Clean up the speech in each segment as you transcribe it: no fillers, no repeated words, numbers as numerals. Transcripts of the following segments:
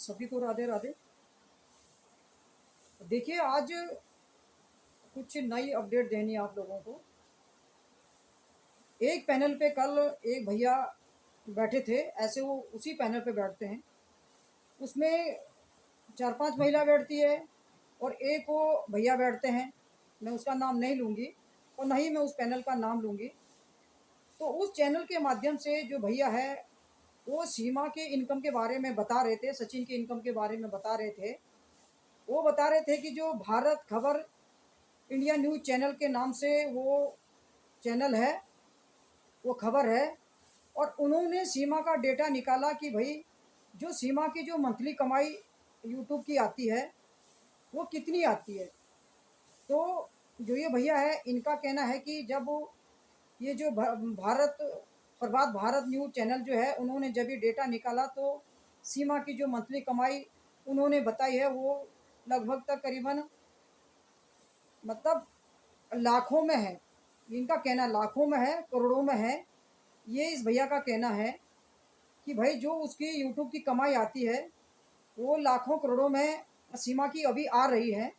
सभी को राधे राधे। देखिए, आज कुछ नई अपडेट देनी है आप लोगों को। एक पैनल पे कल एक भैया बैठे थे, ऐसे वो उसी पैनल पे बैठते हैं। उसमें 4-5 महिला बैठती है और एक वो भैया बैठते हैं। मैं उसका नाम नहीं लूँगी और ना ही मैं उस पैनल का नाम लूँगी। तो उस चैनल के माध्यम से जो भैया है वो सीमा के इनकम के बारे में बता रहे थे, सचिन के इनकम के बारे में बता रहे थे। वो बता रहे थे कि जो भारत खबर इंडिया न्यूज़ चैनल के नाम से वो चैनल है, वो खबर है। और उन्होंने सीमा का डेटा निकाला कि भाई जो सीमा की जो मंथली कमाई यूट्यूब की आती है वो कितनी आती है। तो जो ये भैया है इनका कहना है कि जब ये जो भारत प्रभात भारत न्यूज़ चैनल जो है उन्होंने जब ये डेटा निकाला तो सीमा की जो मंथली कमाई उन्होंने बताई है वो लगभग तक करीबन मतलब लाखों में है। इनका कहना लाखों में है, करोड़ों में है। ये इस भैया का कहना है कि भाई जो उसकी यूट्यूब की कमाई आती है वो लाखों करोड़ों में सीमा की अभी आ रही है।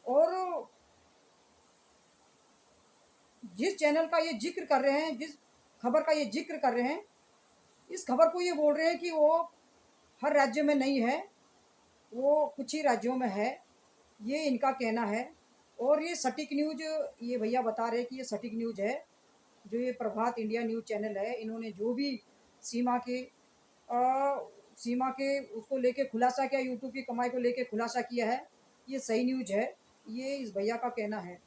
और जिस चैनल का ये जिक्र कर रहे हैं, जिस खबर का ये जिक्र कर रहे हैं, इस खबर को ये बोल रहे हैं कि वो हर राज्य में नहीं है, वो कुछ ही राज्यों में है। ये इनका कहना है। और ये सटीक न्यूज़ ये भैया बता रहे हैं कि ये सटीक न्यूज़ है। जो ये प्रभात इंडिया न्यूज़ चैनल है इन्होंने जो भी सीमा के सीमा के उसको लेके खुलासा किया, यूट्यूब की कमाई को लेके खुलासा किया है, ये सही न्यूज़ है। ये इस भैया का कहना है।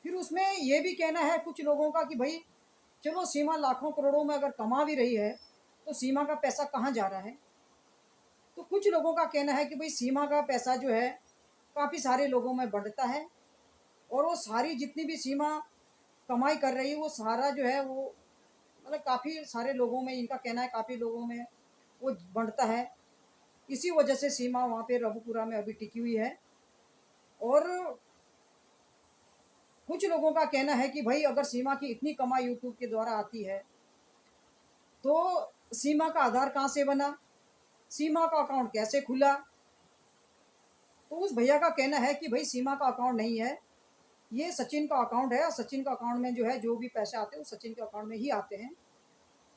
फिर उसमें ये भी कहना है कुछ लोगों का कि भाई चलो सीमा लाखों करोड़ों में अगर कमा भी रही है तो सीमा का पैसा कहाँ जा रहा है। तो कुछ लोगों का कहना है कि भाई सीमा का पैसा जो है काफ़ी सारे लोगों में बढ़ता है और वो सारी जितनी भी सीमा कमाई कर रही है वो सारा जो है वो मतलब काफ़ी सारे लोगों में, इनका कहना है काफ़ी लोगों में वो बढ़ता है। इसी वजह से सीमा वहाँ पे रघुपुरा में अभी टिकी हुई है। और कुछ लोगों का कहना है कि भाई अगर सीमा की इतनी कमाई यूट्यूब के द्वारा आती है तो सीमा का आधार कहाँ से बना, सीमा का अकाउंट कैसे खुला। तो उस भैया का कहना है कि भाई सीमा का अकाउंट नहीं है, ये सचिन का अकाउंट है और सचिन का अकाउंट में जो है जो भी पैसे आते हैं वो सचिन के अकाउंट में ही आते हैं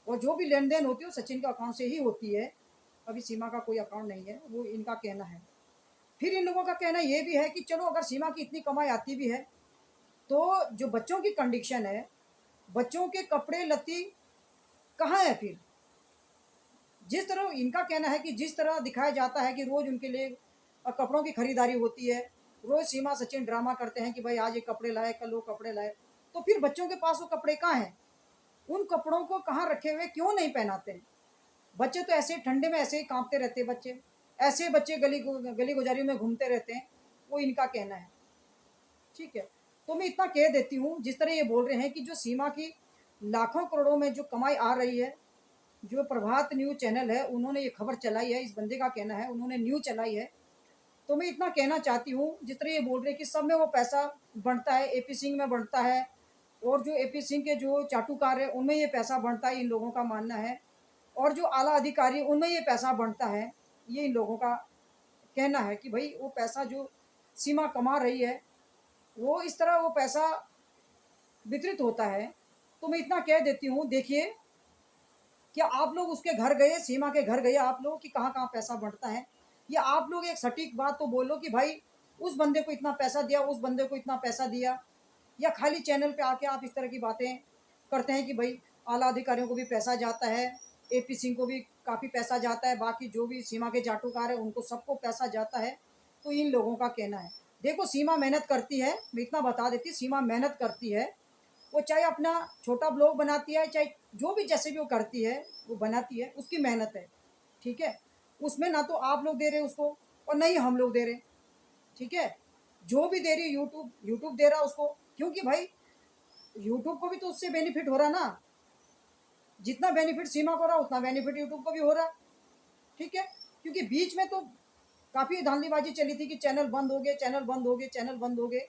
और जो भी लेन देन होती है वो सचिन के अकाउंट से ही होती है। अभी सीमा का कोई अकाउंट नहीं है, वो इनका कहना है। फिर इन लोगों का कहना ये भी है कि चलो अगर सीमा की इतनी कमाई आती भी है तो जो बच्चों की कंडीशन है, बच्चों के कपड़े लत्ती कहाँ है। फिर जिस तरह इनका कहना है कि जिस तरह दिखाया जाता है कि रोज़ उनके लिए कपड़ों की खरीदारी होती है, रोज़ सीमा सचिन ड्रामा करते हैं कि भाई आज ये कपड़े लाए, कल वो कपड़े लाए, तो फिर बच्चों के पास वो कपड़े कहाँ हैं, उन कपड़ों को कहाँ रखे हुए, क्यों नहीं पहनाते हैं। बच्चे तो ऐसे ठंडे में ऐसे ही कांपते रहते हैं, बच्चे ऐसे बच्चे गली गुजारियों में घूमते रहते हैं, वो इनका कहना है। ठीक है, तो मैं इतना कह देती हूँ जिस तरह ये बोल रहे हैं कि जो सीमा की लाखों करोड़ों में जो कमाई आ रही है, जो प्रभात न्यूज़ चैनल है उन्होंने ये खबर चलाई है, इस बंदे का कहना है उन्होंने न्यूज़ चलाई है। तो मैं इतना कहना चाहती हूँ जिस तरह ये बोल रहे हैं कि सब में वो पैसा बढ़ता है, एपी सिंह में बढ़ता है और जो एपी सिंह के जो चाटुकार है उनमें ये पैसा बढ़ता है, इन लोगों का मानना है। और जो आला अधिकारी उनमें ये पैसा बढ़ता है, ये इन लोगों का कहना है कि भाई वो पैसा जो सीमा कमा रही है वो इस तरह वो पैसा वितरित होता है। तो मैं इतना कह देती हूँ, देखिए क्या आप लोग उसके घर गए, सीमा के घर गए आप लोग कि कहाँ कहाँ पैसा बढ़ता है, या आप लोग एक सटीक बात तो बोलो कि भाई उस बंदे को इतना पैसा दिया, उस बंदे को इतना पैसा दिया। या खाली चैनल पे आके आप इस तरह की बातें करते हैं कि भाई आला अधिकारियों को भी पैसा जाता है, एपी सिंह को भी काफ़ी पैसा जाता है, बाकी जो भी सीमा के चाटुकार है उनको सबको पैसा जाता है। तो इन लोगों का कहना है देखो सीमा मेहनत करती है, मैं इतना बता देती, सीमा मेहनत करती है। वो चाहे अपना छोटा ब्लॉग बनाती है, चाहे जो भी जैसे भी वो करती है वो बनाती है, उसकी मेहनत है। ठीक है, उसमें ना तो आप लोग दे रहे उसको और ना ही हम लोग दे रहे। ठीक है, जो भी दे रही यूट्यूब, यूट्यूब दे रहा उसको, क्योंकि भाई यूट्यूब को भी तो उससे बेनिफिट हो रहा ना। जितना बेनिफिट सीमा को हो रहा उतना बेनिफिट यूट्यूब को भी हो रहा। ठीक है, क्योंकि बीच में तो काफ़ी धांधलीबाजी चली थी कि चैनल बंद हो गए, चैनल बंद हो गए, चैनल बंद हो गए,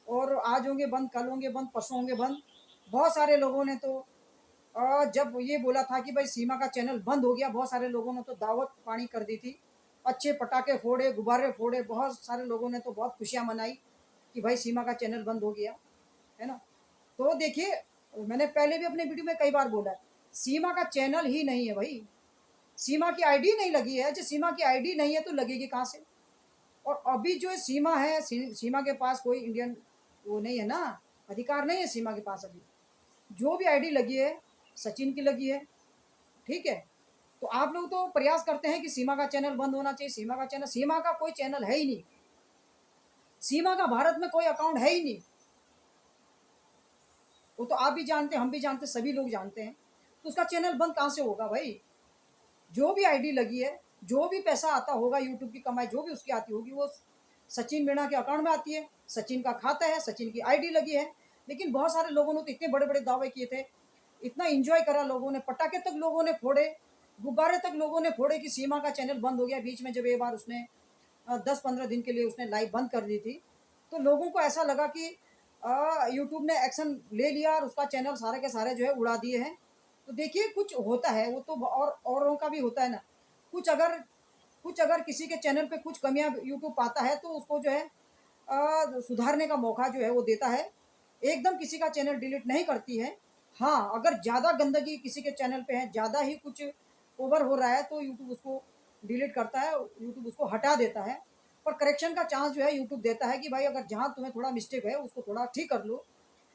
और आज होंगे बंद, कल होंगे बंद, परसों होंगे बंद। बहुत सारे लोगों ने तो जब ये बोला था कि भाई सीमा का चैनल बंद हो गया, बहुत सारे लोगों ने तो दावत पानी कर दी थी, अच्छे पटाखे फोड़े, गुब्बारे फोड़े, बहुत सारे लोगों ने तो बहुत खुशियाँ मनाई कि भाई सीमा का चैनल बंद हो गया, है ना। तो देखिए, मैंने पहले भी अपने वीडियो में कई बार बोला है, सीमा का चैनल ही नहीं है भाई, सीमा की आईडी नहीं लगी है। जो सीमा की आईडी नहीं है तो लगेगी कहाँ से? और अभी जो सीमा है, सीमा के पास कोई इंडियन वो नहीं है ना, अधिकार नहीं है सीमा के पास अभी। जो भी आईडी लगी है सचिन की लगी है, ठीक है। तो आप लोग तो प्रयास करते हैं कि सीमा का चैनल बंद होना चाहिए, सीमा का चैनल, सीमा का कोई चैनल है ही नहीं, सीमा का भारत में कोई अकाउंट है ही नहीं। वो तो आप भी जानते हैं, हम भी जानते हैं, सभी लोग जानते हैं। तो उसका चैनल बंद कहाँ से होगा भाई? जो भी आईडी लगी है, जो भी पैसा आता होगा, यूट्यूब की कमाई जो भी उसकी आती होगी, वो सचिन मीणा के अकाउंट में आती है, सचिन का खाता है, सचिन की आईडी लगी है। लेकिन बहुत सारे लोगों ने तो इतने बड़े बड़े दावे किए थे, इतना एंजॉय करा लोगों ने, पटाखे तक लोगों ने फोड़े, गुब्बारे तक लोगों ने फोड़े कि सीमा का चैनल बंद हो गया। बीच में जब एक बार उसने 10-15 दिन के लिए उसने लाइव बंद कर दी थी, तो लोगों को ऐसा लगा कि यूट्यूब ने एक्शन ले लिया और उसका चैनल सारे के सारे जो है उड़ा दिए हैं। तो देखिए, कुछ होता है वो तो, और औरों का भी होता है ना। कुछ अगर किसी के चैनल पे कुछ कमियां यूट्यूब पाता है तो उसको जो है सुधारने का मौका जो है वो देता है, एकदम किसी का चैनल डिलीट नहीं करती है। हाँ, अगर ज़्यादा गंदगी किसी के चैनल पे है, ज़्यादा ही कुछ ओवर हो रहा है, तो यूट्यूब उसको डिलीट करता है, यूट्यूब उसको हटा देता है। पर करेक्शन का चांस जो है यूट्यूब देता है कि भाई अगर जहाँ तुम्हें थोड़ा मिस्टेक है उसको थोड़ा ठीक कर लो।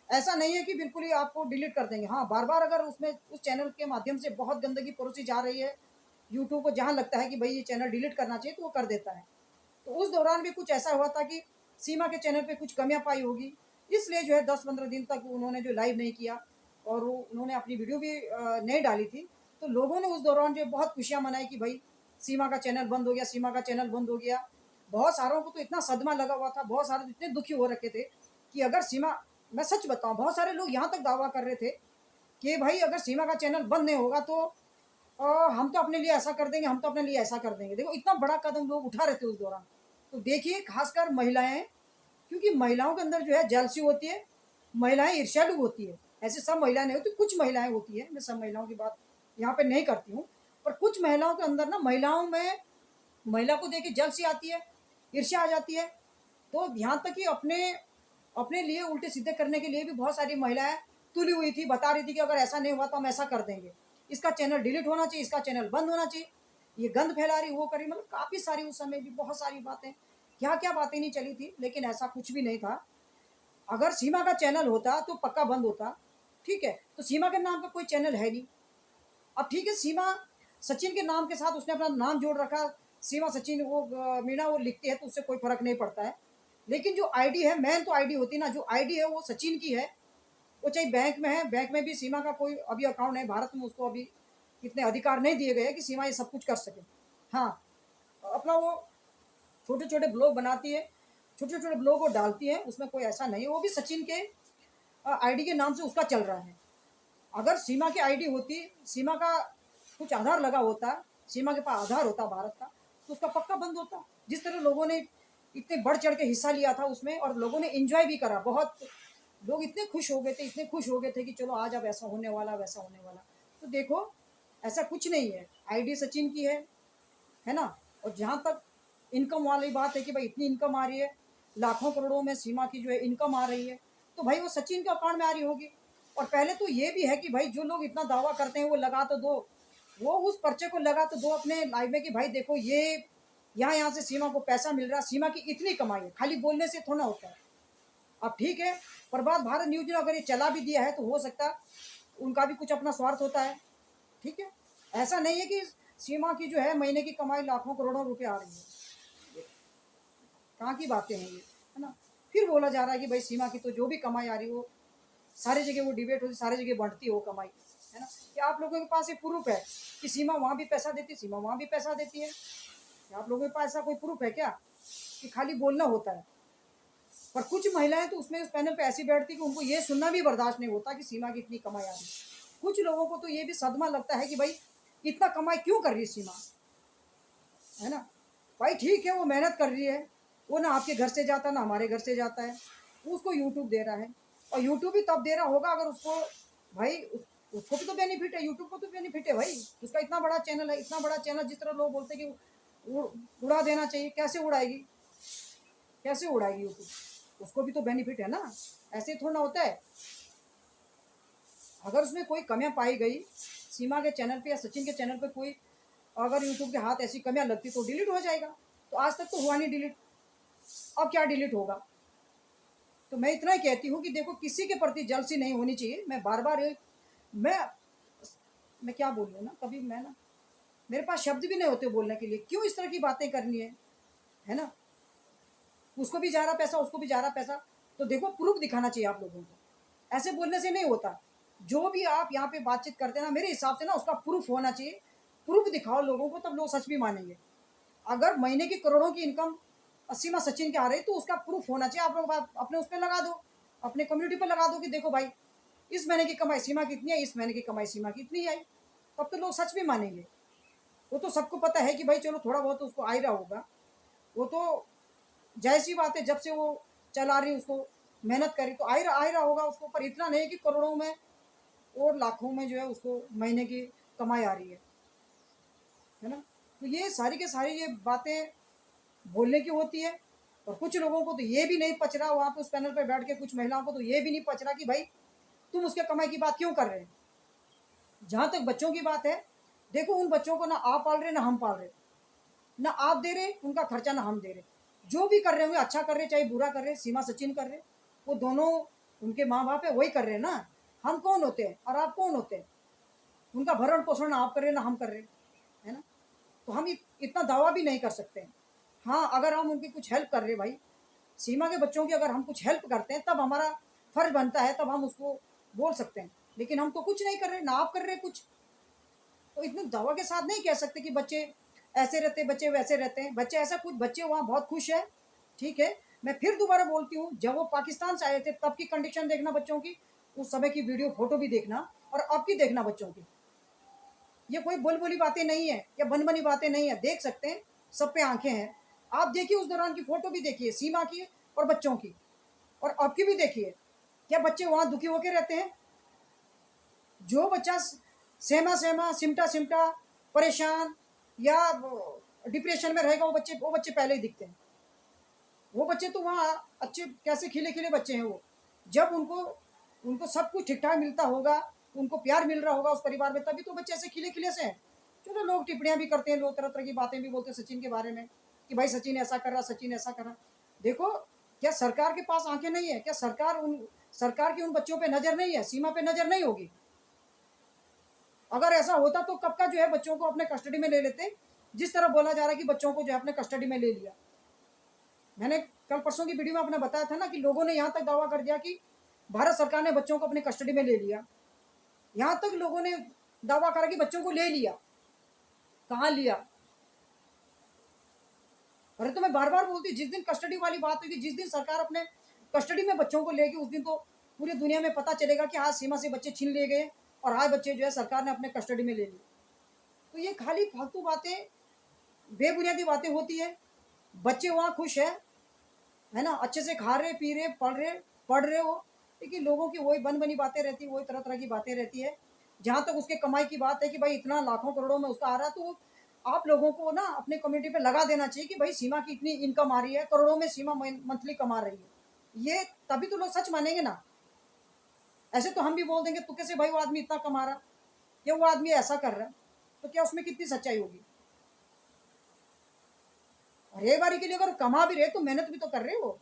ऐसा नहीं है कि बिल्कुल ही आपको डिलीट कर देंगे। हाँ, बार बार अगर उसमें उस चैनल के माध्यम से बहुत गंदगी परोसी जा रही है, यूट्यूब को जहाँ लगता है कि भाई ये चैनल डिलीट करना चाहिए तो वो कर देता है। तो उस दौरान भी कुछ ऐसा हुआ था कि सीमा के चैनल पे कुछ कमियां पाई होगी, इसलिए जो है 10-15 दिन तक उन्होंने जो लाइव नहीं किया, और वो उन्होंने अपनी वीडियो भी नहीं डाली थी। तो लोगों ने उस दौरान जो बहुत खुशियां मनाई कि भाई सीमा का चैनल बंद हो गया, सीमा का चैनल बंद हो गया। बहुत सारों को तो इतना सदमा लगा हुआ था, बहुत सारे तो इतने दुखी हो रखे थे कि अगर सीमा, मैं सच बताऊं, बहुत सारे लोग यहाँ तक दावा कर रहे थे कि भाई अगर सीमा का चैनल बंद नहीं होगा तो हम तो अपने लिए ऐसा कर देंगे, हम तो अपने लिए ऐसा कर देंगे। देखो, इतना बड़ा कदम लोग उठा रहे थे उस दौरान। तो देखिए, खासकर महिलाएं, क्योंकि महिलाओं के अंदर जो है जेलसी होती है, महिलाएं ईर्ष्यालु होती है। ऐसे सब महिलाएं नहीं होती, कुछ महिलाएं होती है, मैं सब महिलाओं की बात यहाँ पे नहीं करती हूँ, पर कुछ महिलाओं के अंदर ना, महिलाओं में, महिला को देख के जेलसी आती है, ईर्ष्या आ जाती है। तो यहाँ तक कि अपने अपने लिए उल्टे सीधे करने के लिए भी बहुत सारी महिलाएं तुली हुई थी, बता रही थी कि अगर ऐसा नहीं हुआ तो हम ऐसा कर देंगे, इसका चैनल डिलीट होना चाहिए, इसका चैनल बंद होना चाहिए, ये गंद फैला रही, वो करी, मतलब काफ़ी सारी उस समय भी बहुत सारी बातें, क्या क्या बातें नहीं चली थी। लेकिन ऐसा कुछ भी नहीं था। अगर सीमा का चैनल होता तो पक्का बंद होता, ठीक है। तो सीमा के नाम पे कोई चैनल है नहीं। अब ठीक है, सीमा सचिन के नाम के साथ उसने अपना नाम जोड़ रखा, सीमा सचिन, वो मीणा वो लिखती है तो उससे कोई फर्क नहीं पड़ता है। लेकिन जो आईडी है, मेन तो आईडी होती है ना, जो आईडी है वो सचिन की है, वो चाहे बैंक में है, बैंक में भी सीमा का कोई अभी अकाउंट है, भारत में उसको अभी इतने अधिकार नहीं दिए गए कि सीमा ये सब कुछ कर सके। हाँ, अपना वो छोटे छोटे ब्लॉग बनाती है, छोटे छोटे ब्लॉग वो डालती है, उसमें कोई ऐसा नहीं है, वो भी सचिन के आईडी के नाम से उसका चल रहा है। अगर सीमा की आईडी होती, सीमा का कुछ आधार लगा होता, सीमा के पास आधार होता भारत का, तो उसका पक्का बंद होता। जिस तरह लोगों ने इतने बढ़ चढ़ के हिस्सा लिया था उसमें, और लोगों ने एंजॉय भी करा, बहुत लोग इतने खुश हो गए थे, इतने खुश हो गए थे कि चलो आज अब ऐसा होने वाला, वैसा होने वाला। तो देखो, ऐसा कुछ नहीं है, आईडी सचिन की है ना। और जहाँ तक इनकम वाली बात है कि भाई इतनी इनकम आ रही है, लाखों करोड़ों में सीमा की जो है इनकम आ रही है, तो भाई वो सचिन के अकाउंट में आ रही होगी। और पहले तो ये भी है कि भाई जो लोग इतना दावा करते हैं वो लगा तो दो, वो उस पर्चे को लगा तो दो अपने लाइव में कि भाई देखो ये यहाँ यहाँ से सीमा को पैसा मिल रहा है, सीमा की इतनी कमाई है। खाली बोलने से थोड़ा होता है। अब ठीक है, प्रभात भारत न्यूज ने अगर ये चला भी दिया है तो हो सकता है उनका भी कुछ अपना स्वार्थ होता है, ठीक है। ऐसा नहीं है कि सीमा की जो है महीने की कमाई लाखों करोड़ों रुपए आ रही है, कहाँ की बातें हैं ये, है ना। फिर बोला जा रहा है कि भाई सीमा की तो जो भी कमाई आ रही है वो सारी जगह वो डिबेट होती, सारी जगह बढ़ती है वो कमाई, है ना। क्या आप लोगों के पास ये प्रूफ है कि सीमा वहाँ भी पैसा देती, सीमा वहाँ भी पैसा देती है? क्या आप लोगों के पास ऐसा कोई प्रूफ है क्या, कि खाली बोलना होता है? पर कुछ महिलाएं तो उसमें उस पैनल पे ऐसी बैठती कि उनको ये सुनना भी बर्दाश्त नहीं होता कि सीमा की इतनी कमाई आ रही। कुछ लोगों को तो ये भी सदमा लगता है कि भाई इतना कमाई क्यों कर रही है सीमा, है ना। भाई ठीक है, वो मेहनत कर रही है, वो ना आपके घर से जाता ना हमारे घर से जाता है, उसको यूट्यूब दे रहा है, और यूट्यूब भी तब दे रहा होगा अगर उसको भाई उसको भी तो बेनिफिट है, यूट्यूब को तो बेनिफिट है भाई। उसका इतना बड़ा चैनल है, इतना बड़ा चैनल, जिस तरह लोग बोलते हैं कि उड़ा देना चाहिए, कैसे उड़ाएगी, कैसे उड़ाएगी यूट्यूब? उसको भी तो बेनिफिट है ना, ऐसे थोड़ा ना होता है। अगर उसमें कोई कमियां पाई गई सीमा के चैनल पे या सचिन के चैनल पे, कोई अगर यूट्यूब के हाथ ऐसी कमियां लगती तो डिलीट हो जाएगा। तो आज तक तो हुआ नहीं डिलीट, अब क्या डिलीट होगा? तो मैं इतना ही कहती हूँ कि देखो, किसी के प्रति जलसी नहीं होनी चाहिए। मैं बार बार मैं मैं क्या बोल रही हूँ ना, कभी मैं ना, मेरे पास शब्द भी नहीं होते बोलने के लिए, क्यों इस तरह की बातें करनी है ना? उसको भी जा रहा पैसा, उसको भी जा रहा पैसा, तो देखो प्रूफ दिखाना चाहिए आप लोगों को, ऐसे बोलने से नहीं होता। जो भी आप यहाँ पे बातचीत करते हैं ना, मेरे हिसाब से ना उसका प्रूफ होना चाहिए। प्रूफ दिखाओ लोगों को, तब लोग सच भी मानेंगे। अगर महीने की करोड़ों की इनकम सीमा सचिन के आ रही, तो उसका प्रूफ होना चाहिए। आप लोग अपने उस पर लगा दो, अपने कम्युनिटी पर लगा दो कि देखो भाई, इस महीने की कमाई सीमा की इतनी है, इस महीने की कमाई सीमा की इतनी आई। तब तो लोग सच भी मानेंगे। वो तो सबको पता है कि भाई चलो थोड़ा बहुत तो उसको आ ही रहा होगा, वो तो जैसी बात है, जब से वो चला रही उसको मेहनत करी तो आ ही रहा होगा उसको। पर इतना नहीं कि करोड़ों में और लाखों में जो है उसको महीने की कमाई आ रही है ना? तो ये सारी के सारी ये बातें बोलने की होती है। और कुछ लोगों को तो ये भी नहीं पच रहा, वहाँ पे उस पैनल पे बैठ के कुछ महिलाओं को तो ये भी नहीं पच रहा कि भाई तुम उसके कमाई की बात क्यों कर रहे हैं। जहाँ तक बच्चों की बात है, देखो उन बच्चों को ना आप पाल रहे ना हम पाल रहे, ना आप दे रहे उनका खर्चा ना हम दे रहे। जो भी कर रहे होंगे अच्छा कर रहे, चाहे बुरा कर रहे, सीमा सचिन कर रहे, वो दोनों उनके माँ बाप है, वही कर रहे हैं ना। हम कौन होते हैं और आप कौन होते हैं? उनका भरण पोषण ना आप कर रहे ना हम कर रहे, है ना? तो हम इतना दावा भी नहीं कर सकते हैं। हाँ, अगर हम उनकी कुछ हेल्प कर रहे भाई, सीमा के बच्चों की अगर हम कुछ हेल्प करते हैं, तब हमारा फर्ज बनता है, तब हम उसको बोल सकते हैं। लेकिन हम तो कुछ नहीं कर रहे, ना आप कर रहे कुछ। तो इतने दावा के साथ नहीं कह सकते कि बच्चे ऐसे रहते, बच्चे वैसे रहते हैं। बच्चे ऐसा, कुछ बच्चे वहाँ बहुत खुश है, ठीक है। मैं फिर दोबारा बोलती हूँ, जब वो पाकिस्तान से आए थे तब की कंडीशन देखना बच्चों की, उस समय की वीडियो फोटो भी देखना, और अब की देखना बच्चों की। ये कोई बोल बोली बातें नहीं है या बन बनी बातें नहीं है, देख सकते हैं, सब पे आंखें हैं। आप देखिए उस दौरान की फोटो भी देखिए, सीमा की और बच्चों की, और अब की भी देखिए। क्या बच्चे वहाँ दुखी होकर रहते हैं? जो बच्चा सहमा सहमा, सिमटा सिमटा, परेशान या डिप्रेशन में रहेगा, वो बच्चे पहले ही दिखते हैं। वो बच्चे तो वहाँ अच्छे, कैसे खिले खिले बच्चे हैं वो। जब उनको उनको सब कुछ ठीक ठाक मिलता होगा, उनको प्यार मिल रहा होगा उस परिवार में, तभी तो बच्चे ऐसे खिले खिले से हैं। चलो लोग टिप्पणियां भी करते हैं, लोग तरह तरह की बातें भी बोलते हैं सचिन के बारे में कि भाई सचिन ऐसा कर रहा, सचिन ऐसा कर रहा। देखो, क्या सरकार के पास आंखें नहीं है? क्या सरकार की उन बच्चों पे नजर नहीं है? सीमा पे नजर नहीं होगी? अगर ऐसा होता तो कब का जो है बच्चों को अपने कस्टडी में ले लेते। जिस तरह बोला जा रहा है कि बच्चों को जो है अपने कस्टडी में ले लिया। मैंने कल परसों की वीडियो में अपने बताया था ना कि लोगों ने यहाँ तक दावा कर दिया कि भारत सरकार ने बच्चों को अपने कस्टडी में ले लिया। यहाँ तक लोगों ने दावा करा कि बच्चों को ले लिया। कहाँ लिया? अरे तो मैं बार बार बोलती, जिस दिन कस्टडी वाली बात होगी, जिस दिन सरकार अपने कस्टडी में बच्चों को लेगी, उस दिन तो पूरी दुनिया में पता चलेगा कि आज सीमा से बच्चे छीन लिए गए और आज बच्चे जो है सरकार ने अपने कस्टडी में ले लिए। तो ये खाली फालतू बातें, बेबुनियादी बातें होती है। बच्चे वहाँ खुश है ना, अच्छे से खा रहे, पी रहे, पढ़ रहे हो, लेकिन लोगों की वही बन बनी बातें रहती है, वही तरह तरह की बातें रहती है। जहाँ तक उसके कमाई की बात है कि भाई इतना लाखों करोड़ों में उसका आ रहा है, तो आप लोगों को ना अपने कम्युनिटी पे लगा देना चाहिए कि भाई सीमा की इतनी इनकम आ रही है, करोड़ों में सीमा मंथली कमा रही है। ये तभी तो लोग सच मानेंगे ना। ऐसे तो हम भी बोल देंगे तुक्के से, भाई वो आदमी इतना कमा रहा, या वो आदमी ऐसा कर रहा है, तो क्या उसमें कितनी सच्चाई होगी? और एक बारी के लिए अगर कमा भी रहे तो मेहनत भी तो कर रहे हो,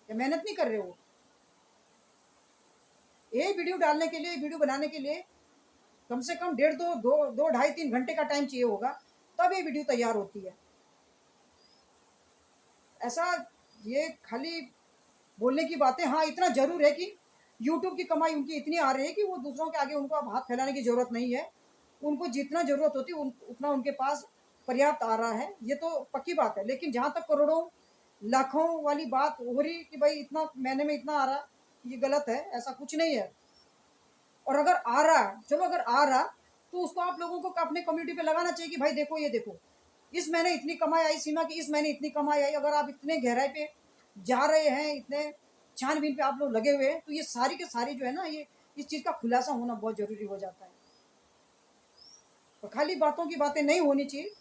या मेहनत नहीं कर रहे हो? एक वीडियो डालने के लिए, वीडियो बनाने के लिए कम से कम डेढ़ दो ढाई 3 घंटे का टाइम चाहिए होगा, तब ये वीडियो तैयार होती है। ऐसा ये खाली बोलने की बातें। हाँ, इतना जरूर है कि यूट्यूब की कमाई उनकी इतनी आ रही है कि वो दूसरों के आगे उनको अब हाथ फैलाने की जरूरत नहीं है। उनको जितना जरूरत होती है उतना उनके पास पर्याप्त आ रहा है, ये तो पक्की बात है। लेकिन जहाँ तक करोड़ों लाखों वाली बात हो रही कि भाई इतना महीने में इतना आ रहा, ये गलत है, ऐसा कुछ नहीं है। और अगर आ रहा, चलो अगर आ रहा, तो उसको आप लोगों को अपने कम्युनिटी पे लगाना चाहिए कि भाई देखो, ये देखो, इस महीने इतनी कमाई आई सीमा की, इस महीने इतनी कमाई आई। अगर आप इतने गहराई पे जा रहे हैं, इतने छानबीन पे आप लोग लगे हुए हैं, तो ये सारी के सारी जो है ना, ये इस चीज़ का खुलासा होना बहुत ज़रूरी हो जाता है। तो खाली बातों की बातें नहीं होनी चाहिए।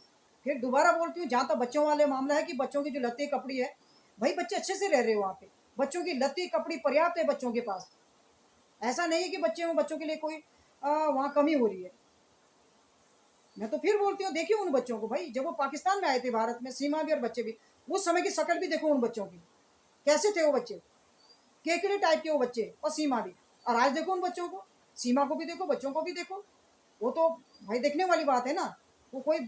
फिर दोबारा बोलती हूँ, जहाँ तक बच्चों वाले मामला है कि बच्चों की जो लत्ती कपड़ी है, भाई बच्चे अच्छे से रह रहे हो वहाँ पे, बच्चों की लत्ती कपड़ी पर्याप्त है बच्चों के पास। ऐसा नहीं है कि बच्चों के लिए कोई वहाँ कमी हो रही है। मैं तो फिर बोलती हूँ, देखिए उन बच्चों को भाई, जब वो पाकिस्तान में आए थे भारत में, सीमा भी और बच्चे भी, उस समय की शक्ल भी देखो उन बच्चों की, कैसे थे वो बच्चे, केकड़े टाइप के वो बच्चे, और सीमा भी। और आज देखो उन बच्चों को, सीमा को भी देखो, बच्चों को भी देखो। वो तो भाई देखने वाली बात है ना, वो कोई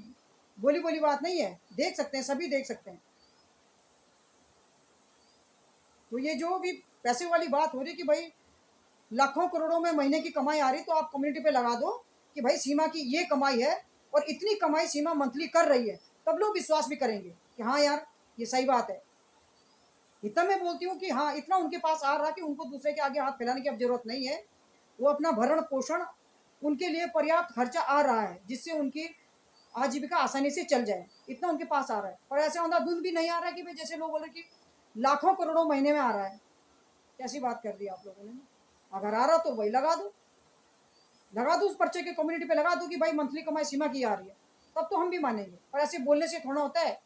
बोली बोली बात नहीं है, देख सकते हैं, सभी देख सकते हैं। तो ये जो भी पैसे वाली बात हो रही कि भाई लाखों करोड़ों में महीने की कमाई आ रही, तो आप कम्युनिटी पे लगा दो कि भाई सीमा की ये कमाई है और इतनी कमाई सीमा मंथली कर रही है, तब लोग विश्वास भी करेंगे कि हाँ यार ये सही बात है। इतना मैं बोलती हूँ कि हाँ, इतना उनके पास आ रहा कि उनको दूसरे के आगे हाथ फैलाने की अब जरूरत नहीं है। वो अपना भरण पोषण, उनके लिए पर्याप्त खर्चा आ रहा है, जिससे उनकी आजीविका आसानी से चल जाए, इतना उनके पास आ रहा है। और ऐसे अंधाधुंध भी नहीं आ रहा है कि भाई जैसे लोग बोले कि लाखों करोड़ों महीने में आ रहा है। कैसी बात कर दी आप लोगों ने। अगर आ रहा तो वही लगा दो, लगा दो उस पर्चे के कम्युनिटी पे लगा दो कि भाई मंथली कमाई सीमा की आ रही है, तब तो हम भी मानेंगे। और ऐसे बोलने से थोड़ा होता है।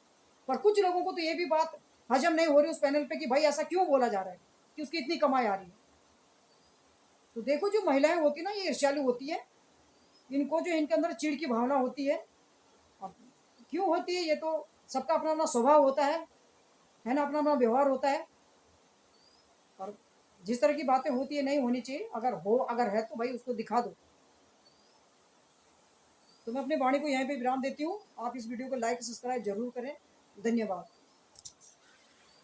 पर कुछ लोगों को तो ये भी बात हजम नहीं हो रही उस पैनल पे कि भाई ऐसा क्यों बोला जा रहा है कि उसकी इतनी कमाई आ रही है। तो देखो, जो महिलाएं होती है ना, ये ईर्ष्यालु होती है। इनको जो इनके अंदर चिढ़ की भावना होती है, अब क्यों होती है ये तो सबका अपना अपना स्वभाव होता है ना, अपना अपना व्यवहार होता है। और जिस तरह की बातें होती है नहीं होनी चाहिए, अगर है तो भाई उसको दिखा दो। तो मैं अपनी वाणी को यहीं पे विराम देती हूँ। आप इस वीडियो को लाइक सब्सक्राइब जरूर करें। धन्यवाद।